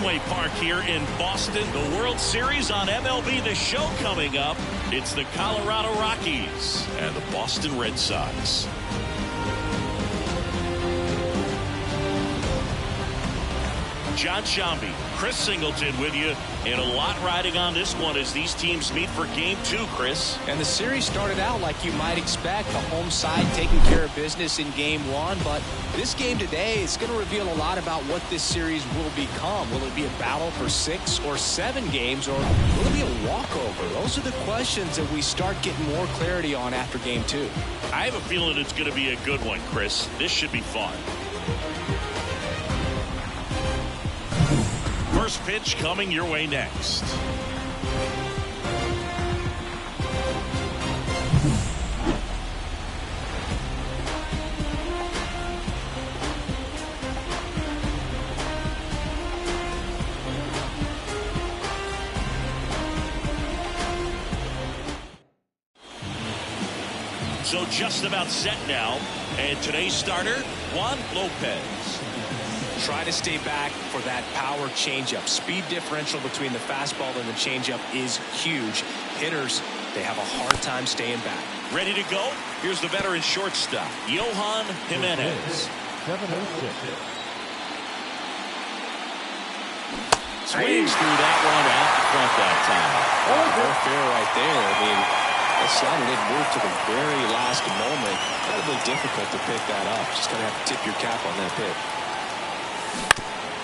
Fenway Park here in Boston. The World Series on MLB The Show coming up. It's the Colorado Rockies and the Boston Red Sox. John Shambi, Chris Singleton with you, and a lot riding on this one as these teams meet for Game 2, Chris. And the series started out like you might expect, the home side taking care of business in Game 1, but this game today is going to reveal a lot about what this series will become. Will it be a battle for 6 or 7 games, or will it be a walkover? Those are the questions that we start getting more clarity on after Game 2. I have a feeling it's going to be a good one, Chris. This should be fun. First pitch coming your way next. So just about set now, and today's starter, Juan Lopez. Try to stay back for that power changeup. Speed differential between the fastball and the changeup is huge. Hitters, they have a hard time staying back. Ready to go? Here's the veteran shortstop, Johan Jimenez. Swings through that one out in front that time. Very fair right there. I mean, that slider didn't move to the very last moment. Incredibly difficult to pick that up. Just going to have to tip your cap on that pitch.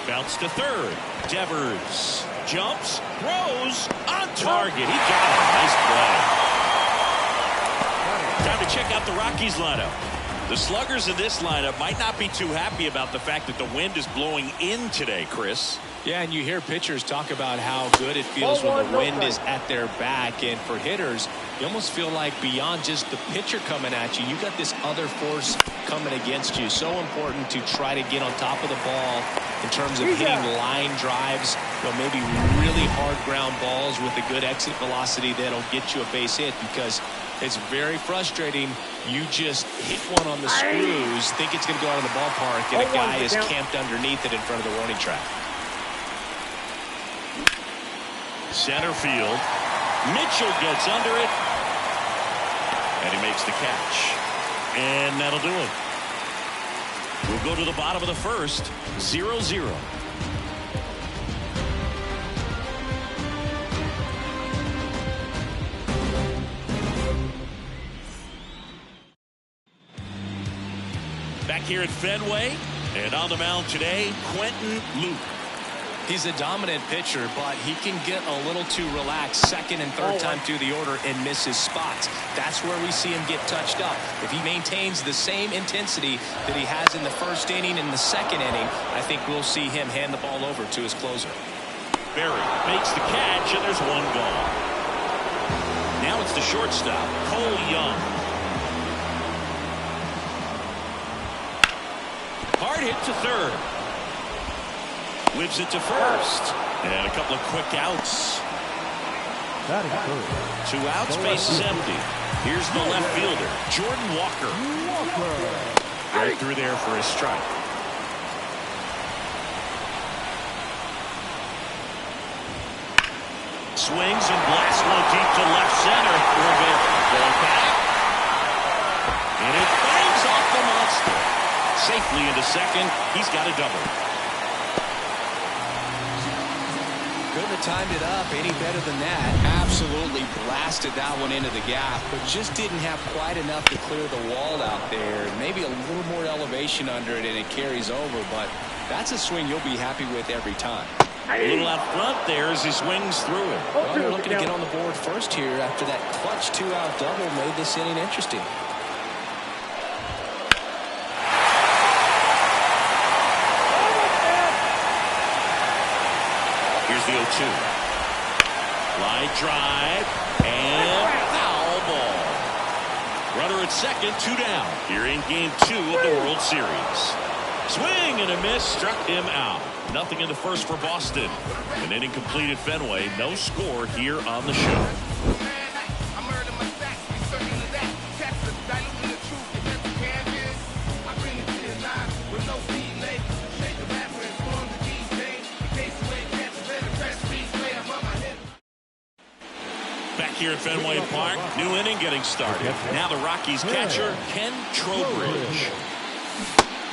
Bounce to third. Devers jumps, throws, on target. He got it. Nice play. Time to check out the Rockies lineup. The sluggers in this lineup might not be too happy about the fact that the wind is blowing in today, Chris. Yeah, and you hear pitchers talk about how good it feels when the wind is at their back. And for hitters, you almost feel like beyond just the pitcher coming at you, you got this other force coming against you. So important to try to get on top of the ball in terms of hitting line drives, maybe really hard ground balls with a good exit velocity that'll get you a base hit, because it's very frustrating. You just hit one on the screws, think it's going to go out of the ballpark, and a guy is camped underneath it in front of the warning track. Center field. Mitchell gets under it. And he makes the catch. And that'll do it. We'll go to the bottom of the first. 0-0. Back here at Fenway. And on the mound today, Quentin Luke. He's a dominant pitcher, but he can get a little too relaxed second and third time through the order and miss his spots. That's where we see him get touched up. If he maintains the same intensity that he has in the first inning and the second inning, I think we'll see him hand the ball over to his closer. Berry makes the catch, and there's one gone. Now it's the shortstop, Cole Young. Hard hit to third. Whips it to first. And a couple of quick outs. 2 outs, base is empty. Here's the left fielder, Jordan Walker. Right through there for a strike. Swings and blasts one deep to left center. Going back. And it bangs off the monster. Safely into second. He's got a double. Couldn't have timed it up any better than that. Absolutely blasted that one into the gap, but just didn't have quite enough to clear the wall out there. Maybe a little more elevation under it, and it carries over, but that's a swing you'll be happy with every time. A little out front there as he swings through it. Well, they're looking to get on the board first here after that clutch 2-out double made this inning interesting. Here's the 0-2. Line drive and foul ball. Runner at second, 2 down. Here in Game 2 of the World Series. Swing and a miss, struck him out. Nothing in the first for Boston. An inning complete at Fenway. No score here on the show. here at Fenway Park. New inning getting started. Now the Rockies catcher, Ken Trowbridge.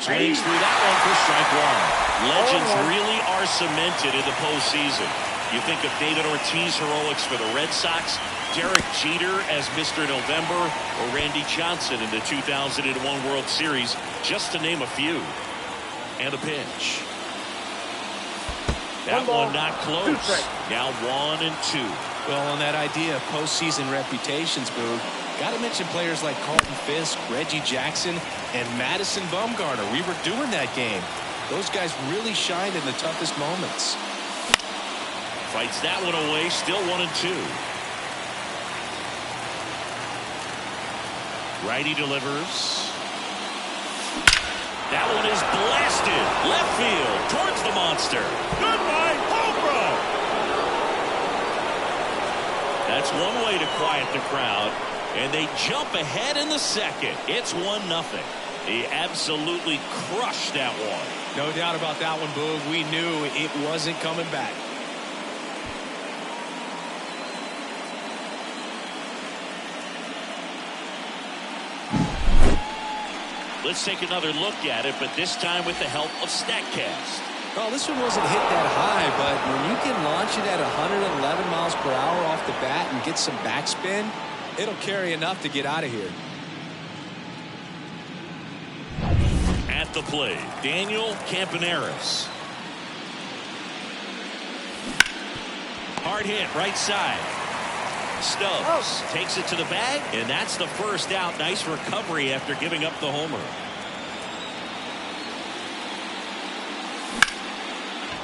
Swings through that one for strike one. Legends really are cemented in the postseason. You think of David Ortiz heroics for the Red Sox, Derek Jeter as Mr. November, or Randy Johnson in the 2001 World Series, just to name a few. And a pitch. That one not close. Now 1-2. Well, on that idea of postseason reputations, Boo, got to mention players like Carlton Fisk, Reggie Jackson, and Madison Bumgarner. We were doing that game. Those guys really shined in the toughest moments. Fights that one away. Still 1-2. Righty delivers. That one is blasted. Left field towards the monster. Goodbye, home run. That's one way to quiet the crowd. And they jump ahead in the second. It's 1-0. He absolutely crushed that one. No doubt about that one, Boog. We knew it wasn't coming back. Let's take another look at it, but this time with the help of StatCast. Well, this one wasn't hit that high, but when you can launch it at 111 miles per hour off the bat and get some backspin, it'll carry enough to get out of here. At the plate, Daniel Campaneris. Hard hit, right side. Stubbs takes it to the bag, and that's the first out. Nice recovery after giving up the homer.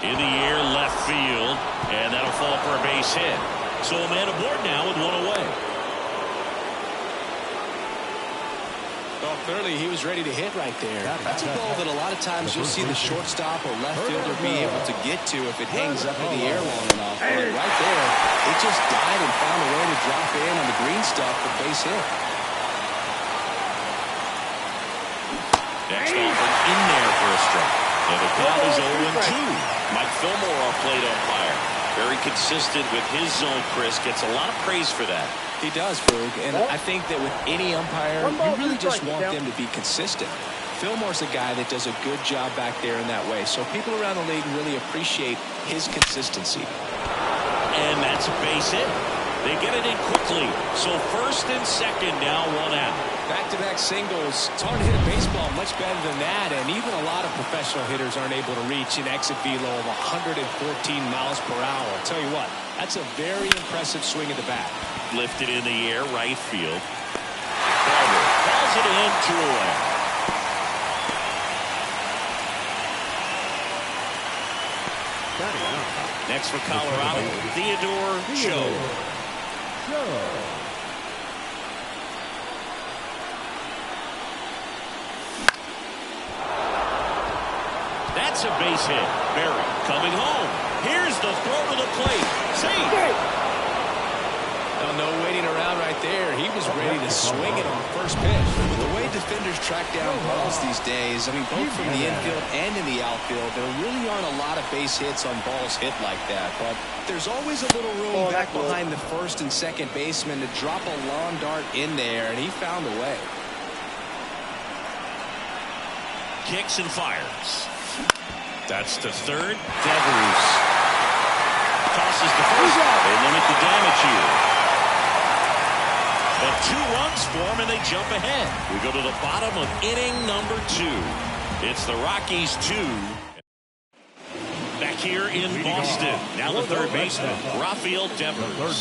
In the air, left field, and that'll fall for a base hit. So a man aboard now with one away. Well, clearly he was ready to hit right there. That's a ball that a lot of times you'll see the shortstop or left fielder be able to get to if it hangs up in the air long enough. But right there, it just died and found a way to drop in on the green stuff for base hit. Next offer in there for a strike. And the count is 0-2. Mike Fillmore, our plate umpire. Very consistent with his zone, Chris. Gets a lot of praise for that. He does, Berg, and I think that with any umpire, you really just want them to be consistent. Fillmore's a guy that does a good job back there in that way, so people around the league really appreciate his consistency. And that's a base hit. They get it in quickly, so first and second now, one out. Back-to-back singles. It's hard to hit a baseball much better than that, and even a lot of professional hitters aren't able to reach an exit velo of 114 miles per hour. I'll tell you what, that's a very impressive swing at the bat. Lifted in the air, right field. Barber calls it in, 2 away. Next for Colorado, Theodore Cho. That's a base hit. Berry coming home. Here's the throw to the plate. Safe. No waiting around right there. He was ready to swing it on the first pitch. With the way defenders track down balls these days, I mean, both from the infield and in the outfield, there really aren't a lot of base hits on balls hit like that. But there's always a little room back behind the first and second baseman to drop a lawn dart in there, and he found a way. Kicks and fires. That's to third. Devers tosses to first. They limit the damage here. But 2 runs for them, and they jump ahead. We go to the bottom of inning number 2. It's the Rockies 2. Back here in Boston. Now the third baseman, Rafael Devers. Well,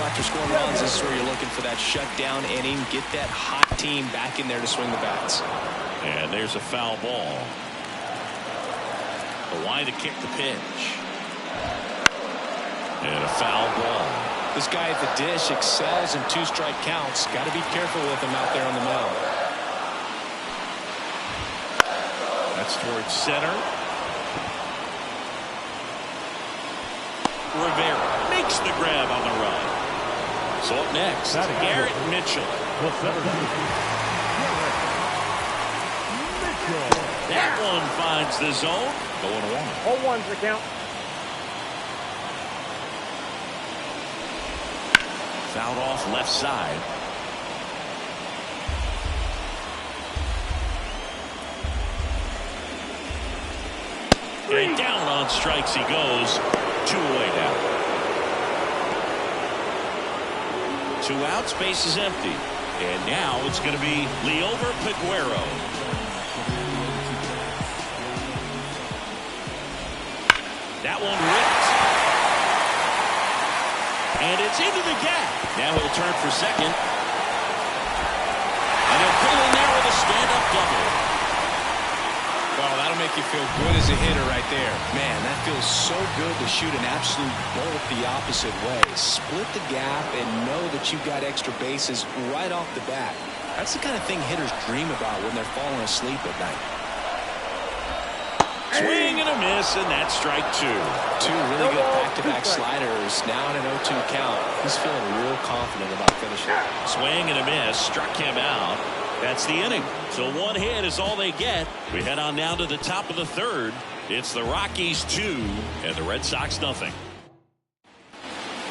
after scoring runs, this is where you're looking for that shutdown inning. Get that hot team back in there to swing the bats. And there's a foul ball. A line to kick the pitch. And a foul ball. This guy at the dish excels in 2-strike counts. Got to be careful with him out there on the mound. That's towards center. Rivera makes the grab on the run. So up next, Garrett Mitchell. That one finds the zone. 0-1. 0-1's the count. Fouled off left side. And down on strikes he goes. 2 away now. 2 outs, base is empty. And now it's going to be Liover Peguero. That one ripped. And it's into the gap. Now he'll turn for second. And he'll pull in there with a stand-up double. Well, that'll make you feel good as a hitter right there. Man, that feels so good to shoot an absolute bolt the opposite way. Split the gap and know that you've got extra bases right off the bat. That's the kind of thing hitters dream about when they're falling asleep at night. Swing and a miss, and that's strike 2. 2 really good back-to-back sliders. Now in an 0-2 count. He's feeling real confident about finishing. Swing and a miss, struck him out. That's the inning. So 1 hit is all they get. We head on down to the top of the 3rd. It's the Rockies 2 and the Red Sox nothing.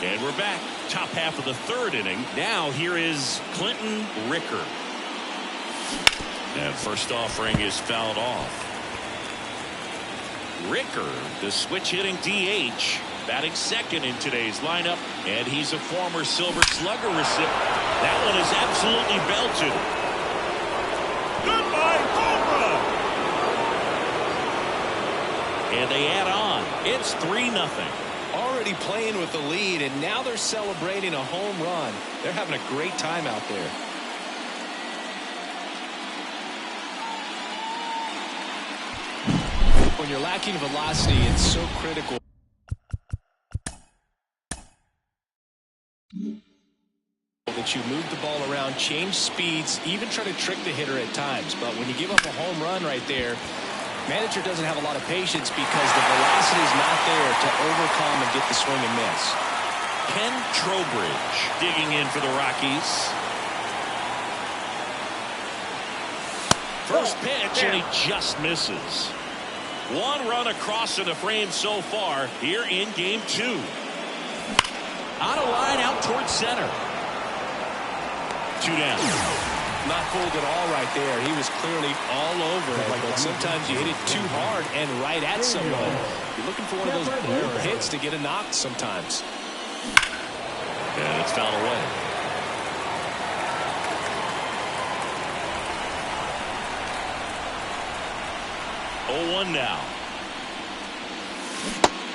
And we're back. Top half of the 3rd inning. Now here is Clinton Ricker. And first offering is fouled off. Ricker, the switch-hitting DH, batting second in today's lineup, and he's a former Silver Slugger recipient. That one is absolutely belted. Goodbye, Cobra! And they add on. It's 3-0. Already playing with the lead, and now they're celebrating a home run. They're having a great time out there. When you're lacking velocity, it's so critical that you move the ball around, change speeds, even try to trick the hitter at times. But when you give up a home run right there, manager doesn't have a lot of patience because the velocity is not there to overcome and get the swing and miss. Ken Trowbridge digging in for the Rockies. First pitch, and he just misses. 1 run across in the frame so far here in game 2. On a line out towards center. 2 down. Not fooled at all right there. He was clearly all over it, but sometimes you hit it too hard and right at someone. You're looking for one of those rare hits to get a knock sometimes. And it's fouled away. Oh, 1 now.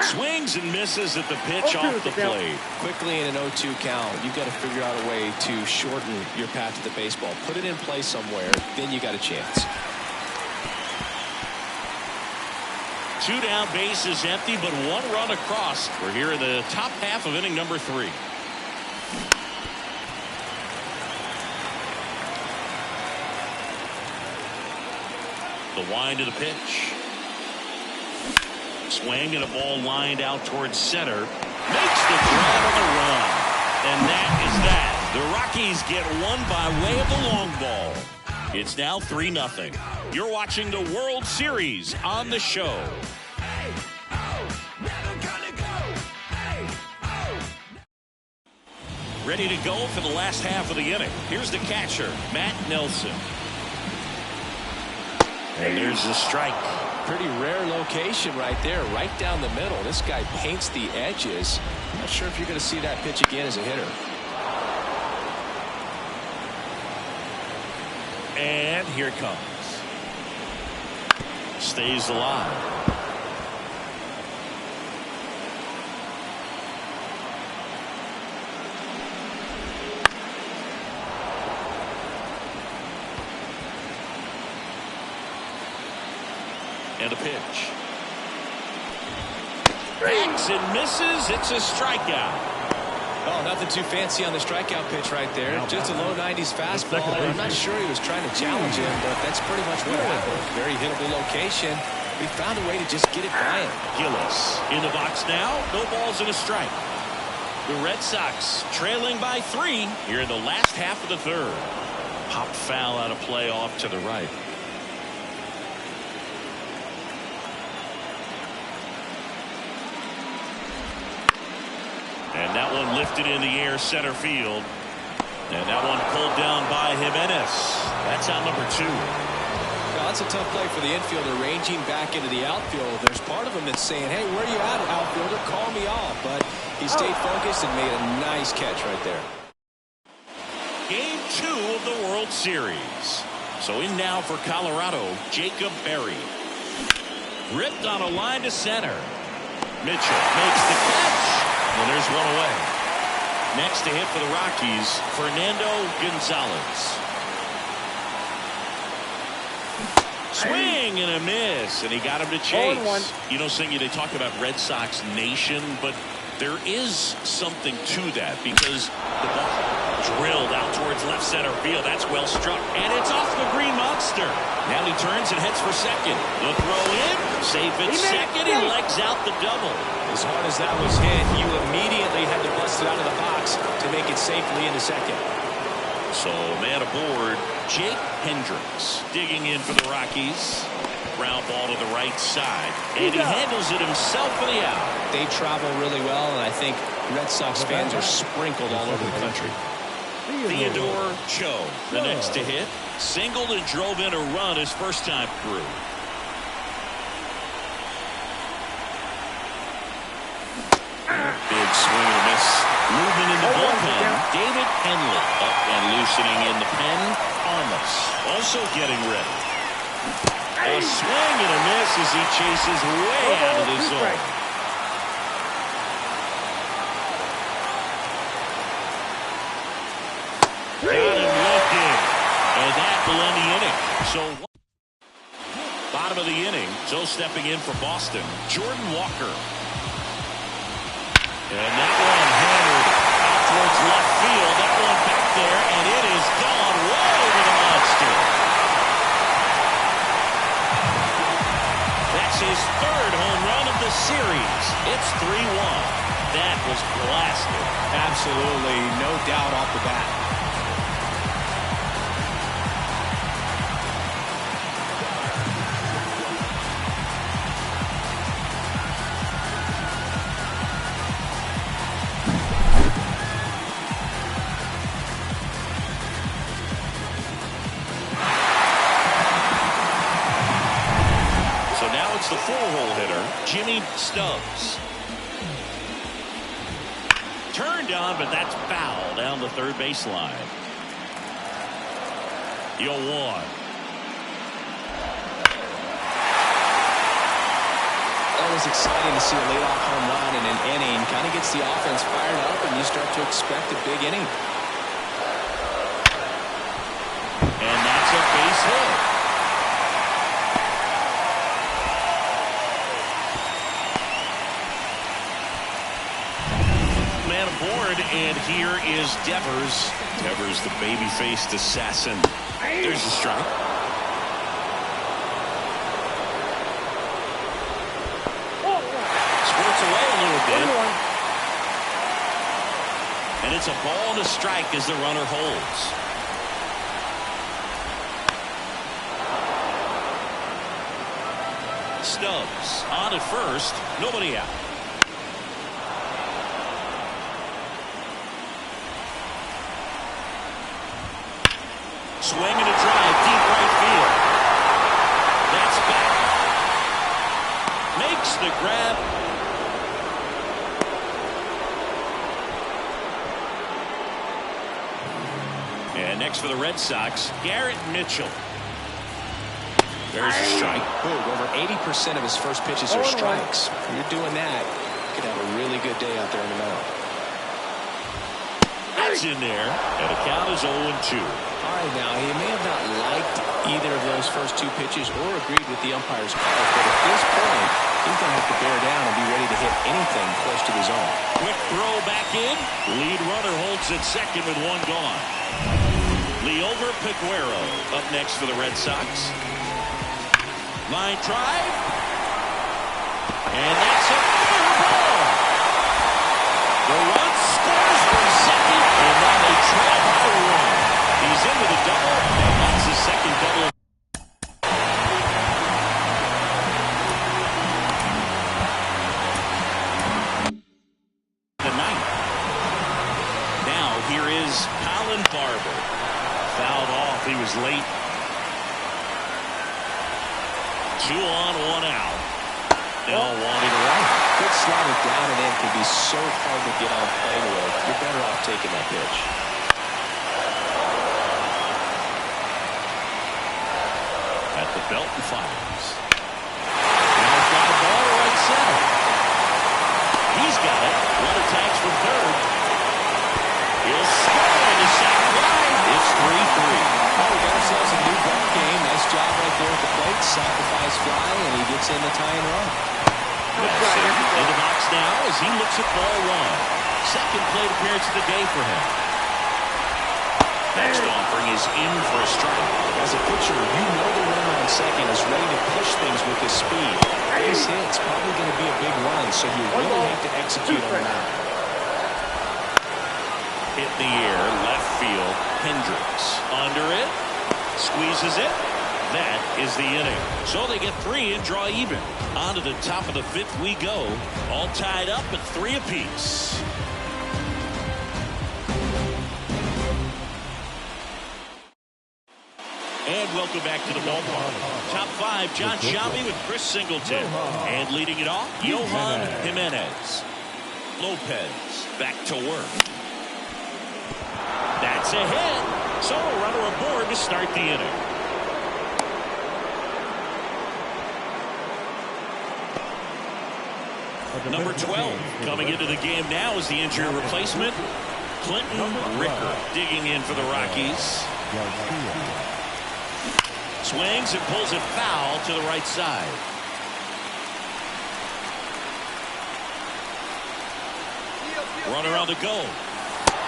Swings and misses at the pitch off the plate. Quickly in an 0-2 count, you've got to figure out a way to shorten your path to the baseball. Put it in play somewhere, then you got a chance. 2 down, base is empty, but 1 run across. We're here in the top half of inning number 3. The wind of the pitch. Swing and a ball lined out towards center. Makes the grab on the run. And that is that. The Rockies get one by way of the long ball. It's now 3-0. You're watching the World Series on the show. Ready to go for the last half of the inning. Here's the catcher, Matt Nelson. And there's the strike. Pretty rare location right there, right down the middle. This guy paints the edges. Not sure if you're going to see that pitch again as a hitter. And here it comes. Stays alive. And a pitch. Swings and misses. It's a strikeout. Oh, nothing too fancy on the strikeout pitch right there. Just a low 90s fastball. I'm not sure he was trying to challenge him, but that's pretty much what happened. Very hittable location. He found a way to just get it by him. Gillis in the box now. No balls and a strike. The Red Sox trailing by 3 here in the last half of the 3rd. Popped foul out of play off to the right. And that one lifted in the air center field. And that one pulled down by Jimenez. That's out number 2. Well, that's a tough play for the infielder, ranging back into the outfield. There's part of him that's saying, hey, where are you at, outfielder? Call me off. But he stayed focused and made a nice catch right there. Game 2 of the World Series. So in now for Colorado, Jacob Berry. Ripped on a line to center. Mitchell makes the catch. And there's one away. Next to hit for the Rockies, Fernando Gonzalez. Swing and a miss, and he got him to chase. You know, Singy, they talk about Red Sox Nation, but there is something to that because the ball drilled out towards left center field. That's well struck, and it's off the Green Monster. Now he turns and heads for second. The throw in, safe at second. He legs out the double. As hard as that was hit, you immediately had to bust it out of the box to make it safely into second. So man aboard, Jake Hendricks digging in for the Rockies. Ground ball to the right side, and he handles it himself for the out. They travel really well, and I think Red Sox fans are sprinkled all over the country. Theodore Cho, the next to hit, singled and drove in a run his first time through. Big swing and a miss. Movement in the bullpen. David Henley up and loosening in the pen. Armas also getting ready. A swing and a miss as he chases way out of the zone. Got him looking. And that will end the inning. So bottom of the inning. So stepping in for Boston, Jordan Walker. And that one hammered out towards left field. That one back there, and it is gone way over the monster. That's his 3rd home run of the series. It's 3-1. That was blasted. Absolutely, no doubt off the bat. It's the 4-hole hitter, Jimmy Stubbs. Turned on, but that's foul down the third baseline. 0-1. That was exciting to see a leadoff home run in an inning. Kind of gets the offense fired up, and you start to expect a big inning. And that's a base hit. Aboard, and here is Devers. Devers, the baby-faced assassin. There's a strike. Squirts away a little bit. And it's a ball and a strike as the runner holds. Stubbs on at first, nobody out. Swing and a drive, deep right field. That's back. Makes the grab. And next for the Red Sox, Garrett Mitchell. There's a strike. Ooh, over 80% of his first pitches are strikes. When you're doing that, you could have a really good day out there in the mound. That's in there, and the count is 0-2. All right, now, he may have not liked either of those first 2 pitches or agreed with the umpire's call, but at this point, he's going to have to bear down and be ready to hit anything close to the zone. Quick throw back in. Lead runner holds at second with 1 gone. Liover Peguero up next for the Red Sox. Line drive. And that's a fair ball. The run scores from second, and now they trail by 1. He's into the double, and that's his second double. The 9th. late. 2 on, 1 out. Now wanting to right. Good slider down and in can be so hard to get on plane with. You're better off taking that pitch. At the belt and fires. Now fly ball to right center. He's got it. Runner tags from third. He'll score into second line. It's 3-3. Oh, we got ourselves a new ball game. Nice job right there at the plate. Sacrifice fly, and he gets in the tying run. In the box now as he looks at ball 1. Second plate appearance of the day for him. Next offering is in for a strike. As a pitcher, you know the runner on second is ready to push things with his speed. Base hit's probably going to be a big run, so you really have to execute on that. Hit in the air, left field. Hendricks under it, squeezes it. That is the inning. So they get 3 and draw even. On to the top of the 5th we go. All tied up at 3 apiece. And welcome back to the ballpark. Top 5, John Sciambi with Chris Singleton. And leading it off, Yohan Jimenez. Lopez back to work. That's a hit. So a runner aboard to start the inning. Number 12 coming into the game now is the injury replacement. Clinton Ricker digging in for the Rockies. Swings and pulls it foul to the right side. Runner on the go.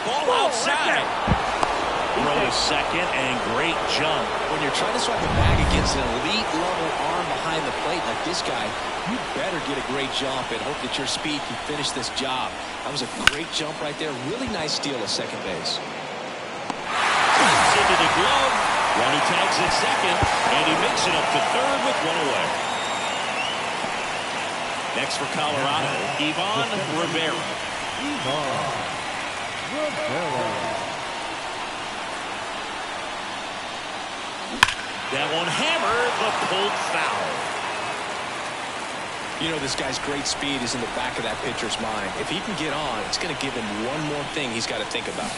Ball outside. Throw to second and great jump. When you're trying to swipe a bag against an elite level arm behind the plate like this guy, you better get a great jump and hope that your speed can finish this job. That was a great jump right there. Really nice steal at second base. Into the glove. Runner tags at second, and he makes it up to third with 1 away. Next for Colorado, Ivan Rivera. That one hammered, but pulled foul. You know, this guy's great speed is in the back of that pitcher's mind. If he can get on, it's going to give him one more thing he's got to think about.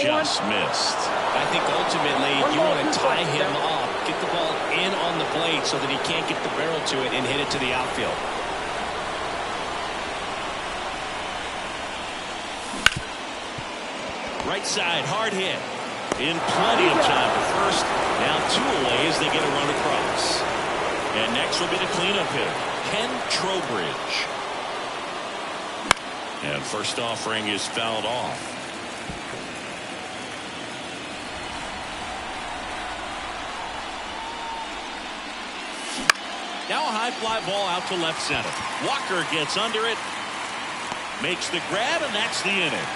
Just missed. I think ultimately you want to tie him up, get the ball in on the plate so that he can't get the barrel to it and hit it to the outfield. Right side, hard hit. In plenty of time for first. Now 2 away as they get a run across. And next will be the cleanup hitter, Ken Trowbridge. And first offering is fouled off. Now a high fly ball out to left center. Walker gets under it, makes the grab, and that's the inning.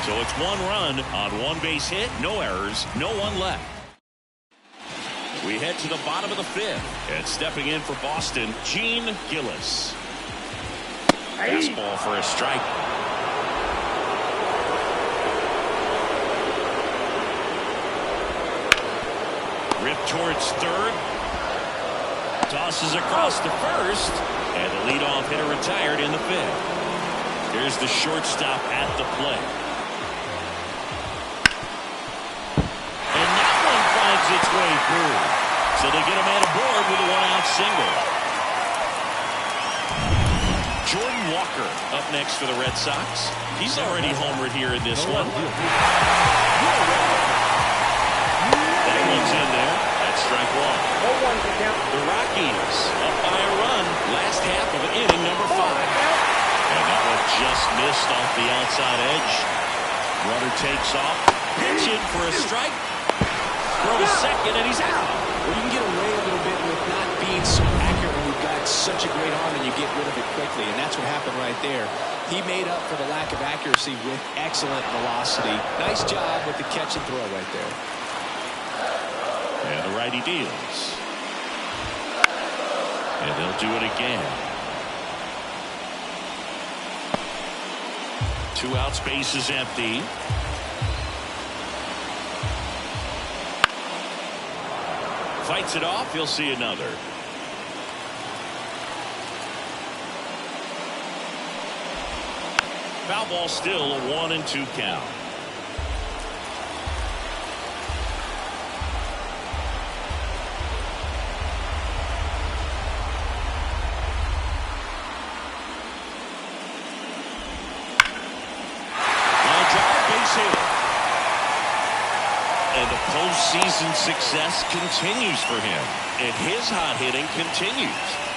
So it's 1 run on 1 base hit, no errors, no one left. We head to the bottom of the 5th, and stepping in for Boston, Gene Gillis. Fastball for a strike. Rip towards third. Tosses across to first, and the leadoff hitter retired in the 5th. Here's the shortstop at the plate. And that one finds its way through. So they get a man aboard with a 1-out single. Jordan Walker up next for the Red Sox. He's already homered here in this one. That one's in there. That's strike 1. The Rockies up by a run. Last half of inning number 5. And that one just missed off the outside edge. Runner takes off. Pitch in for a strike. Throw to second, and he's out. Well, you can get away a little bit with not being so accurate when you've got such a great arm and you get rid of it quickly, and that's what happened right there. He made up for the lack of accuracy with excellent velocity. Nice job with the catch and throw right there. And the righty deals. And they'll do it again. 2 outs, base is empty. Fights it off. He'll see another. Foul ball, still a 1-2 count. And the postseason success continues for him. And his hot hitting continues.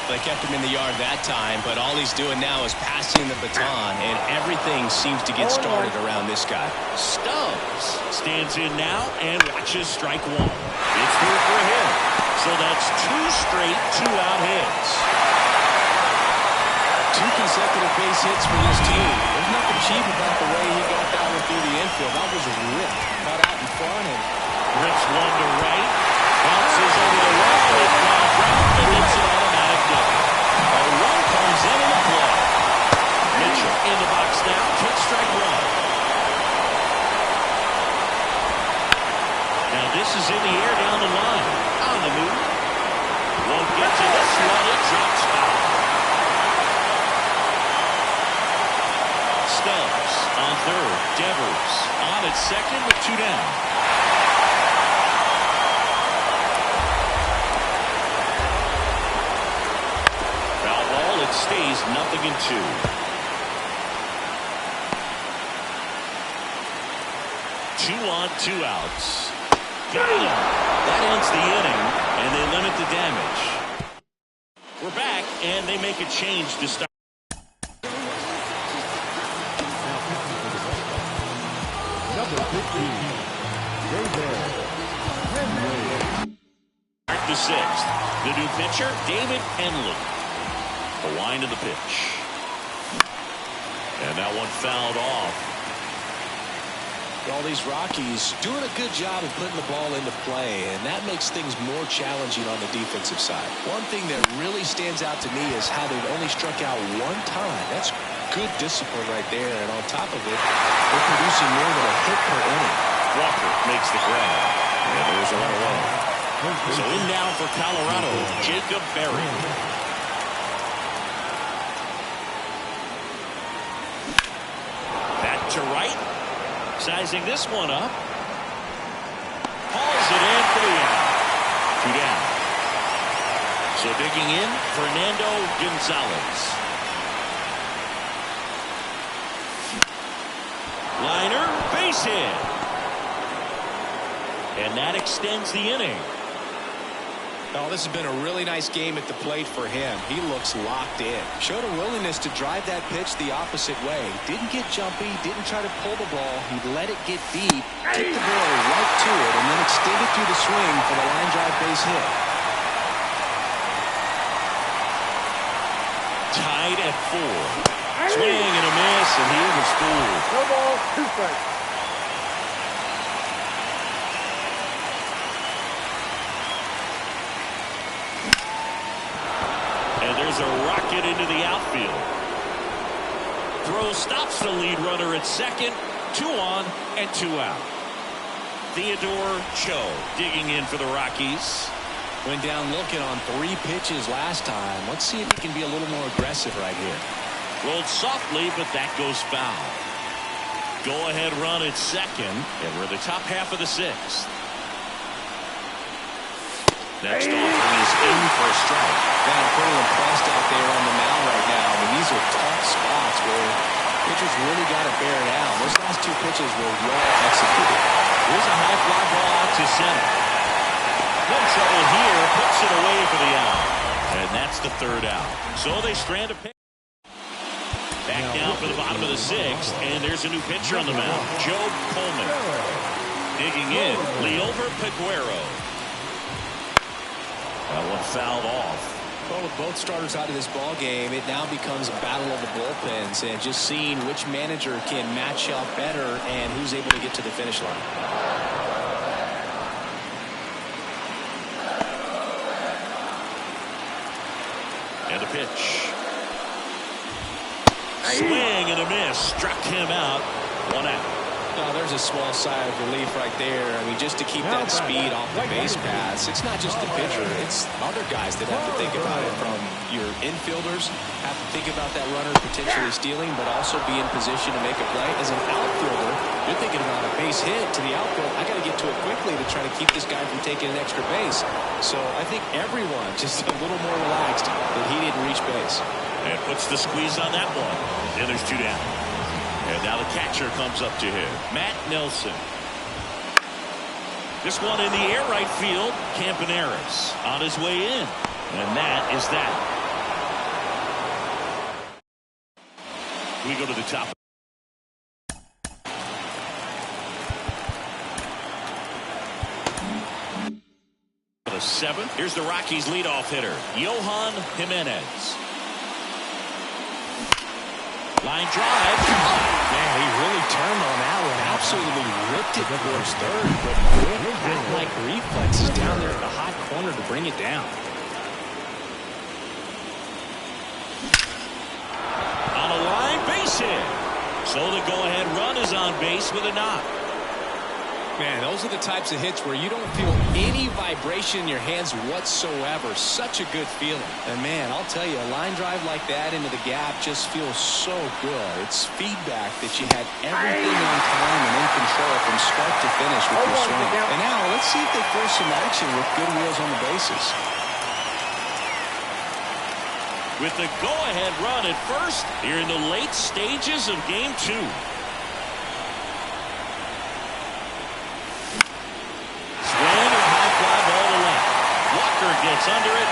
They kept him in the yard that time, but all he's doing now is passing the baton, and everything seems to get started around this guy. Stubbs stands in now and watches strike 1. It's good for him. So that's 2 straight 2-out hits. 2 consecutive base hits for this team. There's nothing cheap about the way he got that one through the infield. That was ripped. Cut out in front and rips one to right. Bounces over the right. It flies round and it's an automatic double. A run comes in the play. Mitchell in the box now. Takes strike 1. Now this is in the air down the line. On the move. Won't get to this one. It drops foul. Stubbs on third. Devers on at second with 2 down. Foul ball. It stays 0-2. Two on, 2 outs. Got him. That ends the inning, and they limit the damage. We're back, and they make a change to start. Start the 6th. The new pitcher, David Henley. The line of the pitch. And that one fouled off. all these Rockies doing a good job of putting the ball into play, and that makes things more challenging on the defensive side. One thing that really stands out to me is how they've only struck out 1 time. That's good discipline right there, and on top of it, they're producing more than a hit per inning. Walker makes the grab, and there's a run away. So in now for Colorado, Jacob Berry. Back to right. Sizing this one up. Hauls it in for the out. 2 down. So digging in, Fernando Gonzalez. Liner, base hit. And that extends the inning. Oh, this has been a really nice game at the plate for him. He looks locked in. Showed a willingness to drive that pitch the opposite way. Didn't get jumpy, didn't try to pull the ball. He let it get deep, took the ball right to it, and then extended through the swing for the line drive base hit. Tied at 4. Swing and a miss, and he was fooled. No ball, 2 strikes. There's a rocket into the outfield. Throw stops the lead runner at second. 2 on and 2 out. Theodore Cho digging in for the Rockies. Went down looking on 3 pitches last time. Let's see if he can be a little more aggressive right here. Rolled softly, but that goes foul. Go ahead run at second, and we're the top half of the 6th. Next offering is in for a strike. Man, I'm pretty impressed out there on the mound right now. I mean, these are tough spots where pitchers really got to bear down. Those last 2 pitches were well executed. Here's a high fly ball out to center. No trouble here. Puts it away for the out. And that's the 3rd out. So they strand a pitch. Back down for the bottom of the 6th. And there's a new pitcher on the mound. Joe Coleman. Digging in. Leover Peguero. That one fouled off. Well, with both starters out of this ball game, it now becomes a battle of the bullpens and just seeing which manager can match up better and who's able to get to the finish line. pitch. Swing and a miss. Struck him out. 1 out. Oh, there's a small sigh of relief right there. I mean, just to keep that speed off the base paths. It's not just the pitcher. It's other guys that have to think about it. From your infielders have to think about that runner potentially stealing, but also be in position to make a play. As an outfielder, you're thinking about a base hit to the outfield. I got to get to it quickly to try to keep this guy from taking an extra base. So I think everyone just a little more relaxed that he didn't reach base. And puts the squeeze on that one. And there's 2 down. And now the catcher comes up to him, Matt Nelson. This one in the air right field. Campaneris on his way in. And that is that. We go to the top. For the 7th, here's the Rockies leadoff hitter, Johan Jimenez. Line drive. Man, he really turned on that one. Absolutely ripped it towards third, but bat-like reflexes down there in the hot corner to bring it down. On a line, base hit. So the go-ahead run is on base with a knock. Man, those are the types of hits where you don't feel any vibration in your hands whatsoever. Such a good feeling. And man, I'll tell you, a line drive like that into the gap just feels so good. It's feedback that you had everything on time and in control from start to finish with your swing. And now, let's see if they force some action with good wheels on the bases. With the go-ahead run at first, here in the late stages of Game 2. Gets under it,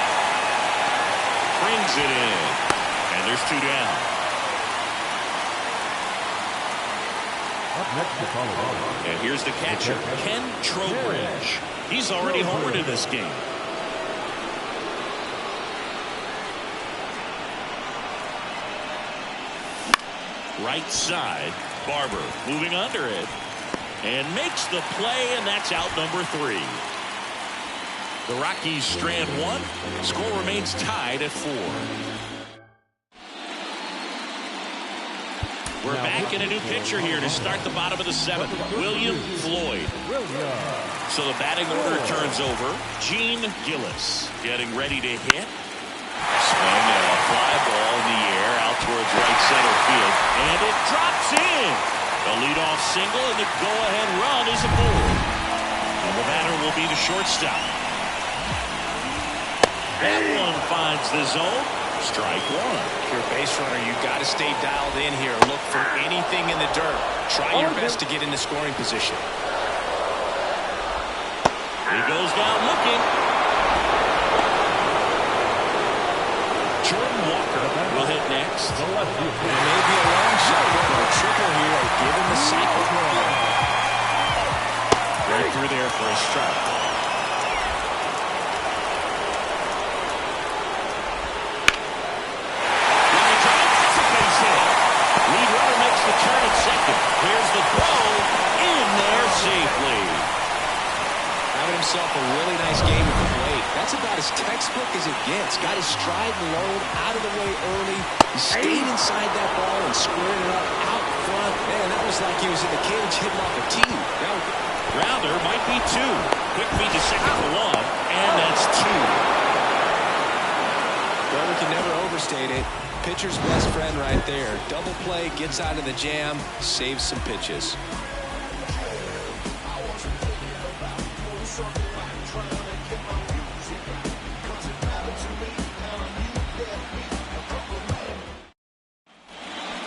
brings it in, and there's 2 down. Up next to Colorado. And here's the catcher, Ken Trowbridge. He's already homered in this game. Right side, Barber moving under it, and makes the play, and that's out number 3. The Rockies strand 1. Score remains tied at 4. We're back in a new pitcher here to start the bottom of the 7th. William Floyd. So the batting order turns over. Gene Gillis getting ready to hit. Swing and a fly ball in the air out towards right center field. And it drops in. The leadoff single and the go-ahead run is aboard. And the batter will be the shortstop. That one finds the zone. Strike 1. If you're a base runner, you got to stay dialed in here. Look for anything in the dirt. Try your best to get into scoring position. He goes down looking. Jordan Walker will hit next. It may be a long shot, but a triple here, given the cycle. Right through there for a strike. Turn at second. Here's the throw in there safely. Having himself a really nice game at the plate. That's about as textbook as it gets. Got his stride and load out of the way early. He stayed inside that ball and squared it up out front. Man, that was like he was in the cage hitting off a tee. Rounder might be 2. Quick feed to second for 1, and that's 2. Well, we can never overstate it. Pitcher's best friend right there. Double play, gets out of the jam, saves some pitches.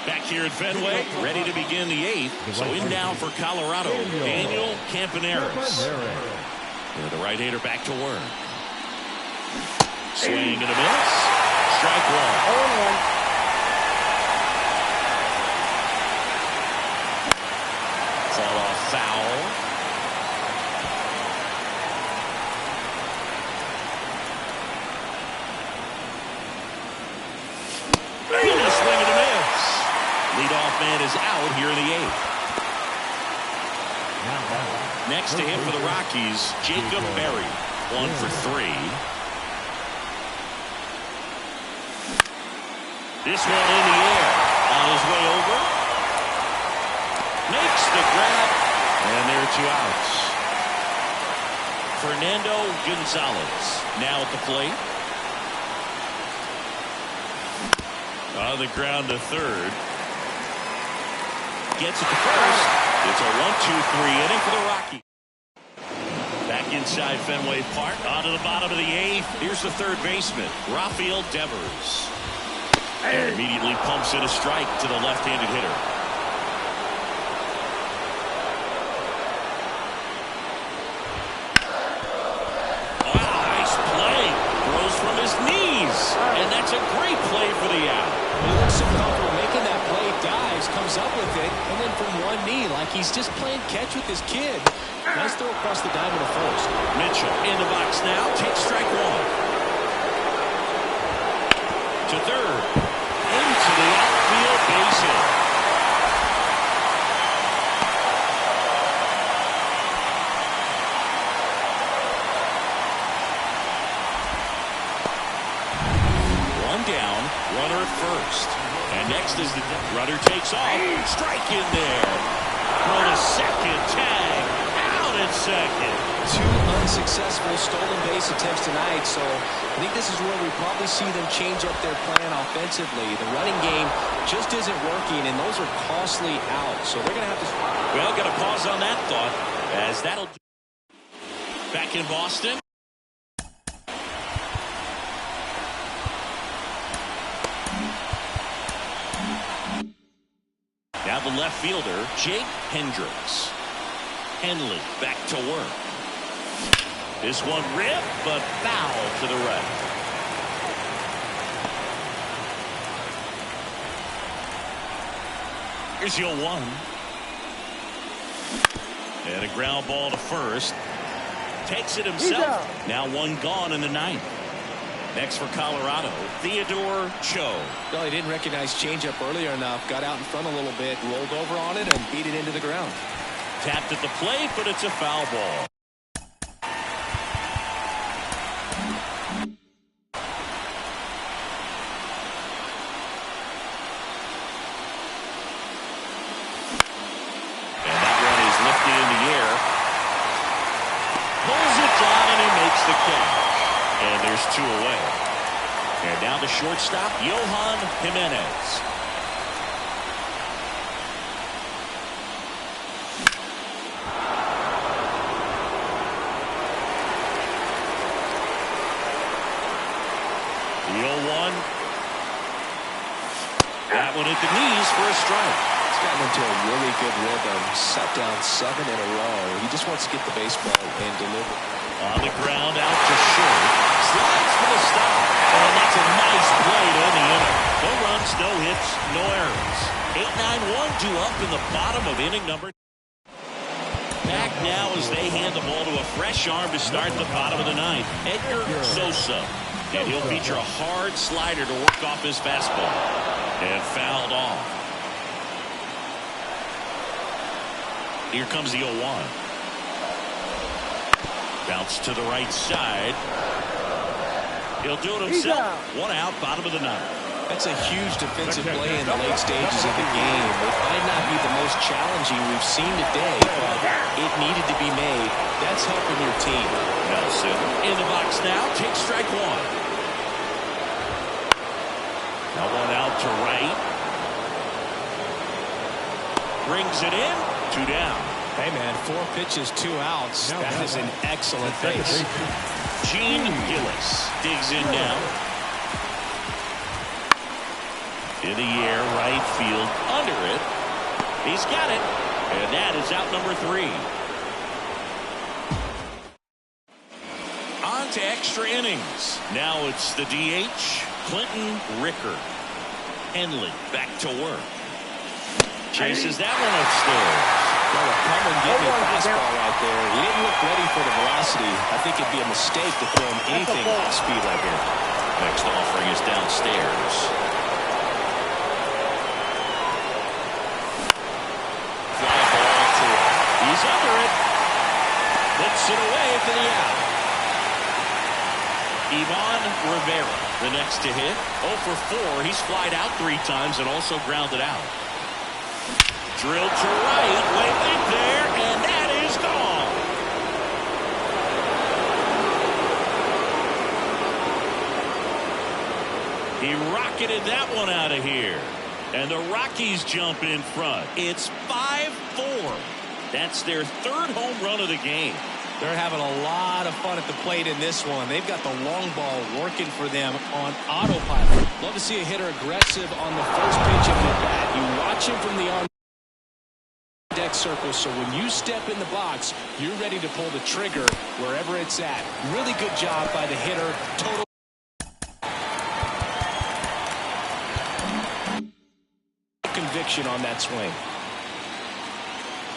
Back here at Fenway, ready to begin the 8th. So in now for Colorado, Daniel Campaneris. The right-hander back to work. Swing and a miss. Strike 1. Fall off foul. And a swing and a miss. Leadoff man is out here in the 8th. Next to him for the Rockies, Jacob Berry. 1 for 3. This one in the air. On his way over. Makes the grab. And there are 2 outs. Fernando Gonzalez now at the plate. On the ground to third. Gets it to first. It's a 1-2-3 inning for the Rockies. Back inside Fenway Park. On to the bottom of the 8th. Here's the third baseman, Rafael Devers. And immediately pumps in a strike to the left-handed hitter. Wow, nice play. Throws from his knees. And that's a great play for the out. He looks so comfortable making that play, dives, comes up with it, and then from one knee, like he's just playing catch with his kid. Nice throw across the diamond to first. Mitchell in the box now. Takes strike 1. To third. Into the outfield base hit. One down. Runner at first. And next is the runner takes off. Strike in there. Throw to second. Tag. Out at second. 2 unsuccessful stolen base attempts tonight, so I think this is where we probably see them change up their plan offensively. The running game just isn't working, and those are costly outs, so they're going to have to... Well, got to pause on that thought, as that'll... Back in Boston. Now the left fielder, Jake Hendricks. Henley back to work. This one ripped, but foul to the right. Here's your 1. And a ground ball to first. Takes it himself. Now 1 gone in the 9th. Next for Colorado, Theodore Cho. Well, he didn't recognize changeup earlier enough. Got out in front a little bit, rolled over on it, and beat it into the ground. Tapped at the plate, but it's a foul ball. And that one is lifted in the air. Pulls it down, and he makes the catch. And there's 2 away. And now the shortstop, Johan Jimenez. The 0-1. That one at the knees for a strike. He's gotten into a really good rhythm. Sat down 7 in a row. He just wants to get the baseball and deliver. On the ground, out to short. Slides for the stop. And that's a nice play to end the inning. No runs, no hits, no errors. 8-9-1 due up in the bottom of inning number. Back now as they hand the ball to a fresh arm to start the bottom of the 9th. Edgar Sosa. And he'll feature a hard slider to work off his fastball. And fouled off. Here comes the 0-1. Bounce to the right side. He'll do it himself. 1 out, bottom of the 9th. That's a huge defensive play in the late stages of the game. It might not be the most challenging we've seen today, but it needed to be made. That's helping your team. Nelson in the box now. Takes strike 1. Now 1 out to right. Brings it in. 2 down. Hey, man, 4 pitches, 2 outs. That is an excellent base. Gene Gillis digs in now. In the air, right field, under it. He's got it. And that is out number 3. On to extra innings. Now it's the DH, Clinton Ricker. Henley back to work. Chases that one upstairs. Well, a come and get me fastball right there. He didn't look ready for the velocity. I think it'd be a mistake to throw him anything off speed right here. Next offering is downstairs. Fly ball to him. He's under it. Puts it away for the out. Ivan Rivera, the next to hit. 0 for 4. He's flied out 3 times and also grounded out. Drilled to right, way back there, and that is gone. He rocketed that one out of here. And the Rockies jump in front. It's 5-4. That's their 3rd home run of the game. They're having a lot of fun at the plate in this one. They've got the long ball working for them on autopilot. Love to see a hitter aggressive on the first pitch of the bat. You watch him from the on-deck circle, so when you step in the box, you're ready to pull the trigger wherever it's at. Really good job by the hitter. Total conviction on that swing.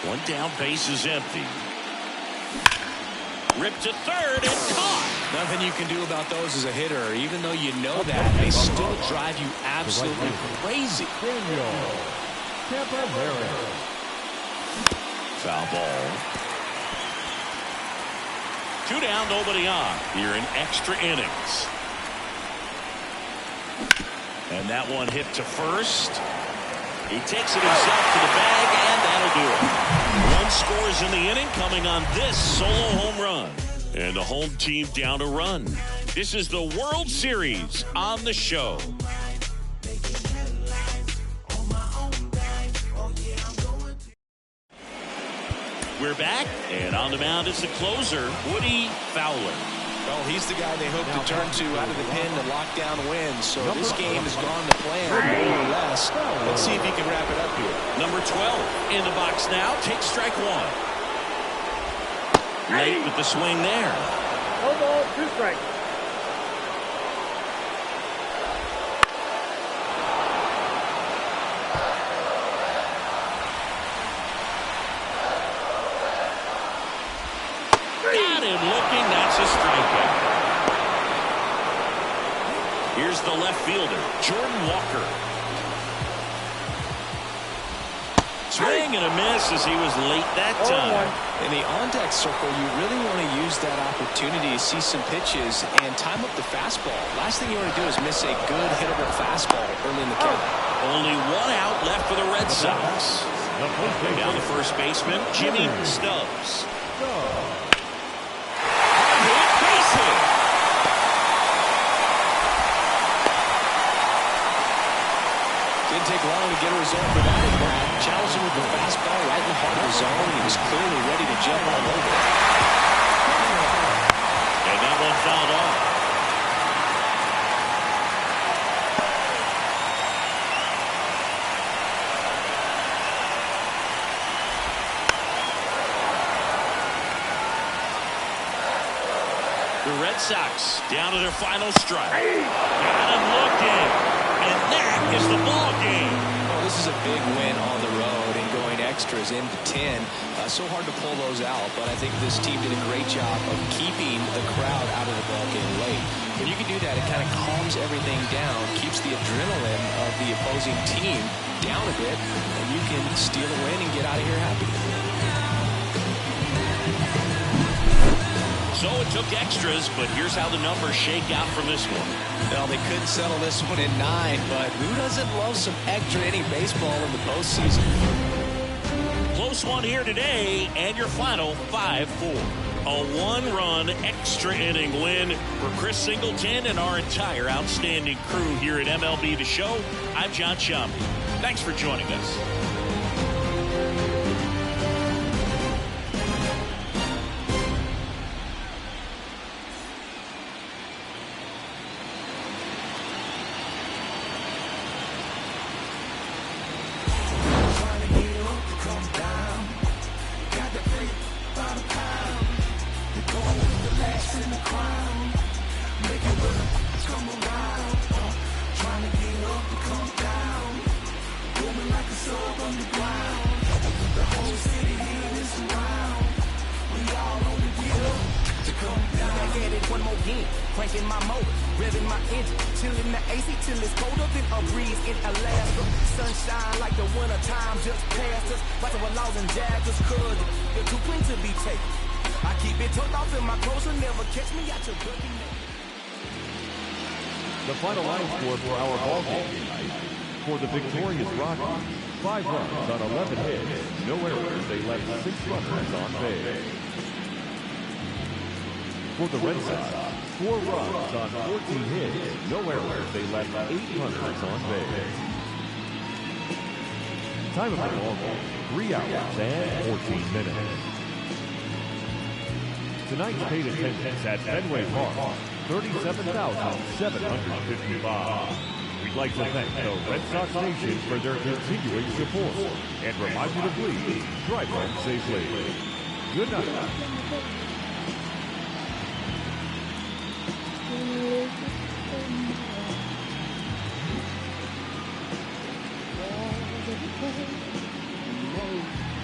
1 down, base is empty. Ripped to third and caught. Nothing you can do about those as a hitter. Even though you know that, they still drive you absolutely crazy. Foul ball. 2 down, nobody on here in extra innings. And that one hit to first. He takes it himself to the bag, and that'll do it. 1 scores in the inning, coming on this solo home run. And the home team down a run. This is the World Series on the show. We're back, and on the mound is the closer, Woody Fowler. Well, he's the guy they hope to turn to out of the pen to lock down wins. So this game has gone to plan, more or less. Let's see if he can wrap it up here. Number 12 in the box now. Takes strike 1. Late with the swing there. 1 ball, 2 strikes. Got him looking. That's a strikeout. Here's the left fielder, Jordan Walker. Swing and a miss as he was late that time. In the on-deck circle, you really want to use that opportunity to see some pitches and time up the fastball. Last thing you want to do is miss a good hittable fastball early in the count. Only 1 out left for the Red Sox. Down the first baseman, Jimmy Stubbs. Didn't take long to get a result for that at bat. Challenged him with the fastball right in the heart of the zone. He was clearly ready to jump all over it. And that one fouled off. The Red Sox down to their final strike. Got him looking. And that is the ball game. Well, this is a big win on the road and going extras into 10. So hard to pull those out, but I think this team did a great job of keeping the crowd out of the ball game late. When you can do that, it kind of calms everything down, keeps the adrenaline of the opposing team down a bit, and you can steal a win and get out of here happy. So it took extras, but here's how the numbers shake out from this one. Well, they couldn't settle this one in 9, but who doesn't love some extra inning baseball in the postseason? Close one here today, and your final 5-4. A 1-run extra inning win for Chris Singleton and our entire outstanding crew here at MLB The Show. I'm John Shambi. Thanks for joining us. Cranking my motor, revving my engine, chilling the AC till it's colder than a breeze in Alaska. Sunshine like the winter time just passed us. Watching with laws and jackets, cause you're too clean to be taken. I keep it tucked off in my clothes and never catch me out your boogie. The final line score for our ball game tonight. For the victorious Rockies, 5 runs on 11 hits, no errors. They left 6 runners on base. For the Red Sox, 4 runs on 14 hits, no errors. They left 8 runners on base. Time of the ball game, 3 hours and 14 minutes. Tonight's paid attendance at Fenway Park, 37,755. We'd like to thank the Red Sox Nation for their continuing support and remind you to please drive home safely. Good night.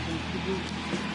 Thank you.